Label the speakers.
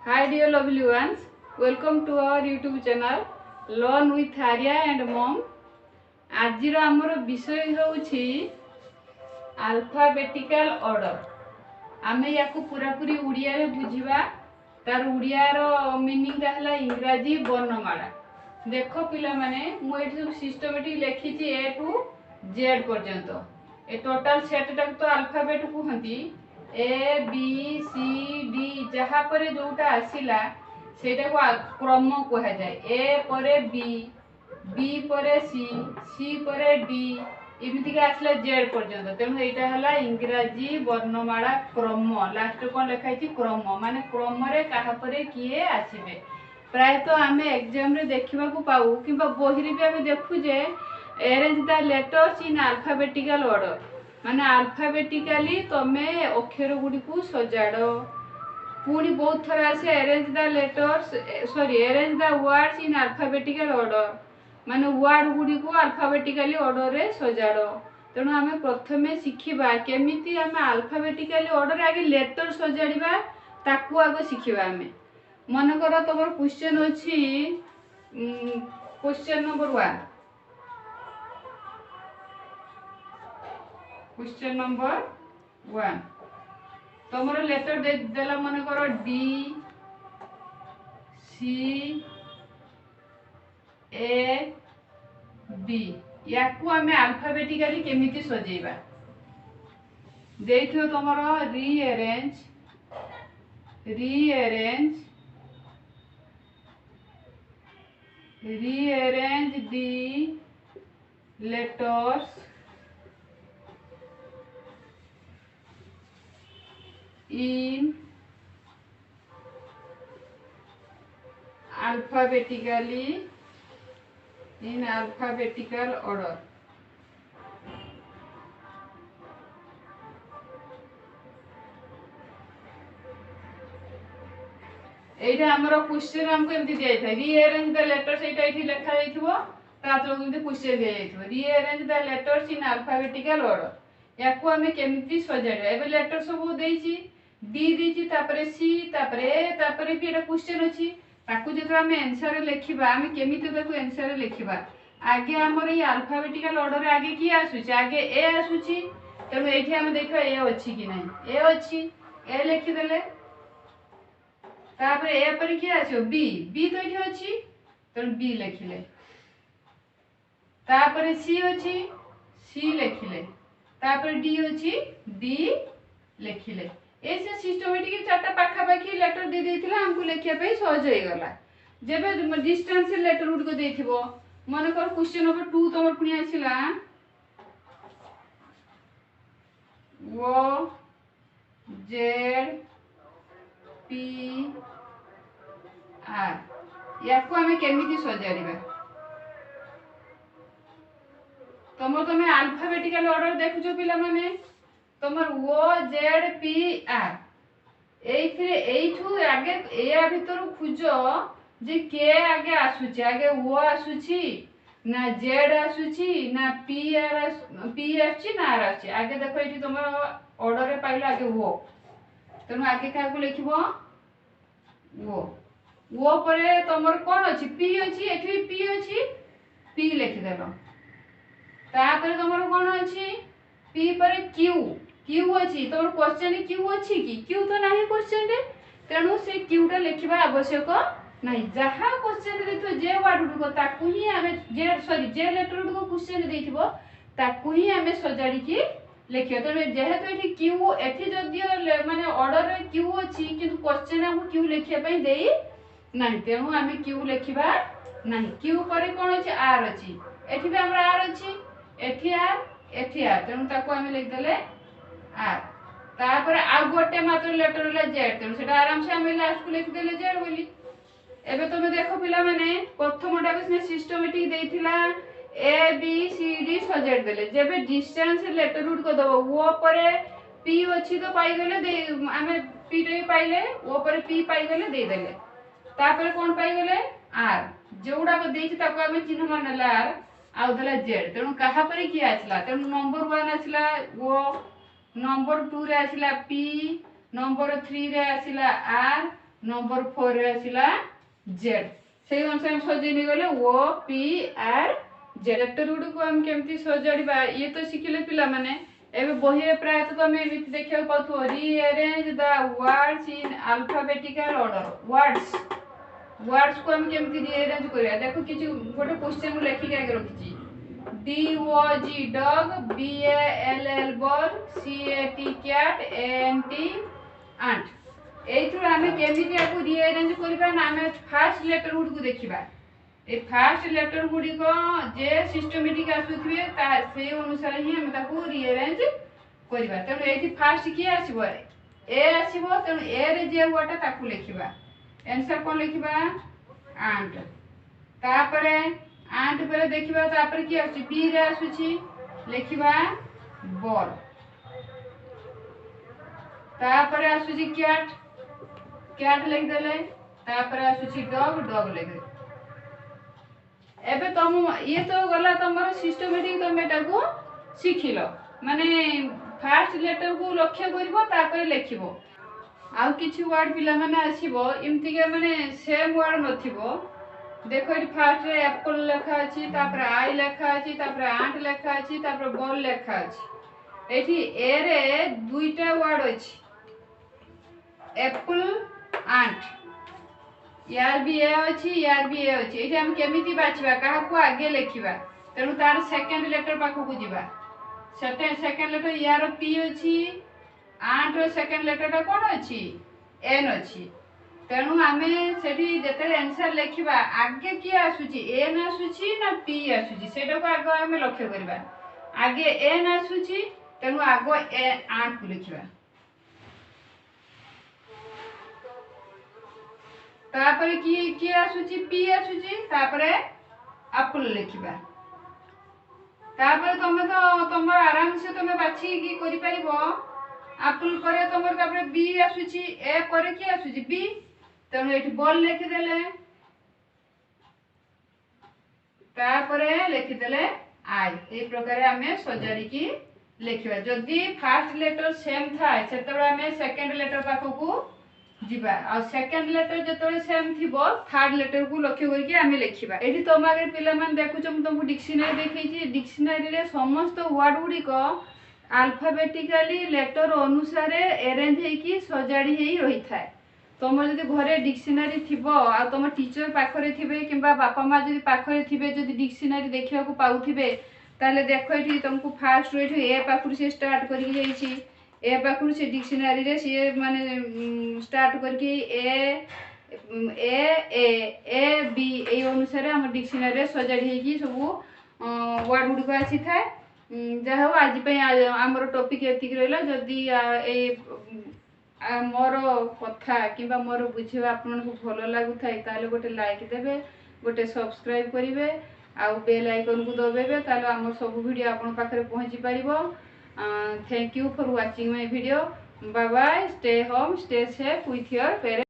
Speaker 1: Hi dear lovely ones, welcome to our YouTube channel Learn with Arya and Mom. आज आमर विषय होउछि alphabetical order. आमे याकु पूरा पूरी उड़िया रे बुझिबा। तार उड़िया रो मीनिंग रहला इंग्रजी वर्णमाला। देखो पिला माने मु एठी सब सिस्टमैटिक लिखिछि ए टू जेड पर्यंत। ए टोटल सेट तक तो अल्फाबेट कहंती ए बी सी डी जहाँ पर जोटा आसिला सेटा को क्रम कहा जाए। ए परे बी परे सी परे डी इमिति के आसला जेड पर्यंत। तेणु एटा हला इंग्रजी वर्णमाला क्रम। लास्ट कोन लिखाई क्रम माने क्रम रे कहा परे किए आसीबे। प्राय तो आमे एग्जाम रे देखिबा को पाऊ किबा बही रे भी आमे देखु जे arrange the letters in alphabetical order माने अल्फाबेटिकली तमे अक्षर गुडी को सजाड़ो। पुणी बहुत थर आसे arrange the letters arrange the words in alphabetical order माने वर्ड गुडी को अल्फाबेटिकली ऑर्डर रे सजाड़ो। तेणु आमे प्रथमे शिखिबा केमिति आमे अल्फाबेटिकली ऑर्डर आगे लेटर सजाड़िबा ताकू आगो शिखिबा। आमे मन कर तमर क्वेश्चन अछि क्वेश्चन नंबर 1। क्वेश्चन नंबर 1 तुमर लेटर दे देला मन करो डी सी ए बी याकू आमे अल्फाबेटिकली केमिति सजेइबा देखियो। तुमर rearrange the letters in alphabetical order। एटा हमरो क्वेश्चन हमको एमति दिया था रीअरेंज द लेटर्स एटा एठी लिखा जाइथिबो ता तो एमति क्वेश्चन दिया जाइथिबो rearrange the letters in alphabetical order. याकू हमें केमिति सजाड़े एबे लेटर सब देइची डी देइची तापरे सी तापरे ए तापरे भी एटा क्वेश्चन अछि ताकू जेतो हमें आंसर लिखिबा हमें केमिति ताकू आंसर लिखिबा। आगे हमर ई अल्फाबेटिकल ऑर्डर रे आगे की आसुची आगे ए आसुची। तेणु एठी हम देखा ए अछि कि नहीं ए अछि ए लिखि देले तापरे ए पर की आछो बी तो एठी अछि तेणु बी लिखिले तापरे सी अछि सी लिखिले तापरे डी अछि डी लिखिले। ऐसे सिस्टमैटिक चारटा पाखा पाखी लेटर दे देथिला हमको लिखिया पे सहज होई गला। जेबे डिस्टेंस लेटर उड को देथिबो मन कर क्वेश्चन नंबर 2 तमर पुनी आछिला ओ जेड पी आर याकू हमें केमिति सजाड़िबा। तमे अल्फाबेटिकल ऑर्डर देखुछो पिला माने तमर ओ जेड पी आर एठू आगे ए भीतर खुजो जे के आगे आसुची आगे ओ आसुची ना जेड आसुची ना पी आसुची ना आर आसुची। आगे देखो एठी तमर ऑर्डर रे पाइलो आगे ओ तेनु आगे का को लिखिबो ओ परे तमर कोन अछि पी अछि एठी पी अछि पी लिखि देलो तापर तमर कोन अछि पी परे क्यू अछि तमर क्वेश्चन क्यू अछि कि क्यू तो नाही क्वेश्चन रे तेणु से क्यूटा लिखिबा आवश्यक नाही। जहा क्वेश्चन देथो जे वर्ड को ताकू ही हमें जे लेटर को क्वेश्चन देथिबो ताकू ही हमें सजाड़ी की लिखियो। तेणु जेहेतु एठी क्यू एठी जदियो माने ऑर्डर रे क्यू अछि किंतु क्वेश्चन हमको क्यू लिखिया पई देई नाही तेणु हमें क्यू लिखिबा नाही। क्यू परे कोन अछि आर अछि एठी भी हमरा आर अछि एठी आर तेणु ताको हमें लिख देले आर तापर आ गोटे मात्र लेटर होला जेड तेणु सेटा आराम से हमें लास्ट को लिख देले जेड बोली। एबे तुम देखो पिला माने प्रथमटा को सिस्टमैटिक देइथिला ए बी सी डी सजाड़ देले जेबे डिस्टेंस लेटर रूट को दबो ओ परे पी अछि तो पाई गेले दे हमें पी रे पाइले ओ परे पी पाई गेले दे देले तापर कोन पाई गेले आर जोडा को देइछि ताको हमें चिन्ह मानला आर आउ देला जेड तेणु कहा परे की आछला तेणु नंबर 1 आछला ओ नंबर 2 रे आछला पी नंबर 3 रे आछला आर नंबर 4 रे आसिला जेड से अनुसार सजेनी गले O P R Z letter गुडी को हम केमती सजाड़िबा ये तो शिखिले पिला माने एबे बही प्राय तो तुम देखा पाथो rearrange the words in alphabetical order words को हम केमती रीअरेंज करिया देखो किछि गोटे क्वेश्चन लेखि के आगे रखिछि D O G dog B A L L ball C A T cat A N T ant एथु आमे केमिति आकु रीअरेंज करबा ना आमे फर्स्ट लेटर गुड को देखिबा ए फर्स्ट लेटर गुडी को जे सिस्टमैटिक आसुथिबे ता से अनुसार ही हम ताकू रीअरेंज करबा तनो एथि फर्स्ट की आसीबो ए आसीबो तनो ए रे जे वर्ड ताकू लिखिबा आंसर कोन लिखिबा आंट तापरे आंट पर देखिबा तापर की आसी बी रे आसुची लिखिबा बॉल तापर आसुची कैट लिख देले तापर आसुची डॉग लिख दे एबे तुम ये तो गला तुमर सिस्टमैटिक तुम एटा को सिखिलो माने फर्स्ट लेटर को लक्ष्य करबो तापर लिखिबो आ किछि वर्ड पिला माने आसीबो इमति के माने सेम वर्ड नथिबो देखो ये फर्स्ट रे एप्पल लिखा अछि तापर आई लिखा अछि तापर आंट लिखा अछि तापर बॉल लिखा अछि एठी ए रे दुईटा वर्ड अछि एप्पल आंट यार भी ए अछि यार भी ए अछि एठी हम केमिति बाछिबा काहा को आगे लिखिबा तेनु तार सेकंड लेटर पाखो को जिबा सेकंड लेटर यार पी अछि आंट रो सेकंड लेटर टा कोन अछि एन अछि तेनु आमे सेठी जेते आंसर लिखिबा आगे की आसुची एन आसुची ना पी आसुची सेटा को आगे आमे लक्ष्य करबा आगे एन आसुची तेनु आगो ए आंट को लिखिबा तापर की आसुची पी आसुची तापर एप्पल लिखिबा तापर तुम आराम से तुम बाछि की करि परिबो एप्पल पर तुम तापर बी आसुची ए पर की आसुची बी तेणु ये बॉल लिखिदेले तापर लिखिदेले आई ए प्रकार आमे सजाड़ी की लिखिबा जदी फर्स्ट लेटर सेम थाए सेतबे आमे सेकंड लेटर पाखो को जिबा आ सेकंड लेटर जतबे सेम थिबो थर्ड लेटर को लक्ष्य करके आमे लिखिबा एठी तुम आगे पिला मान देखुछ हम तुमको डिक्शनरी देखैछि डिक्शनरी रे समस्त वर्ड गुडी को अल्फाबेटिकली लेटर अनुसार अरेंज हे की सजाड़ी हेई रही थाए तुम जदि घरे डिक्शनरी थिबो आ तुम टीचर पाखरे थिबे किबा बापा मां जदि पाखरे थिबे जदि डिक्शनरी देखिया को पाउथिबे ताले देखो एठी तुमको फर्स्ट रो एठी ए पाखुर से स्टार्ट करि जाईछि ए पाखुर से डिक्शनरी रे से माने स्टार्ट करके ए बी ए अनुसार हम डिक्शनरी रे सजाड़ी हे की सब वर्ड गुडी को आसी थाए जहा आज पे हमर टॉपिक एतिक रहला जदि ए मोर कथा कि मोर बुझा आपन को भल लगु थाए ताले गोटे लाइक देबे गोटे सब्सक्राइब करिवे आ बेल आइकन को दबाइबे ताले हमर सब वीडियो आपन पाखरे पहुंची परिबो thank you for watching my video bye bye stay home stay safe with your parents.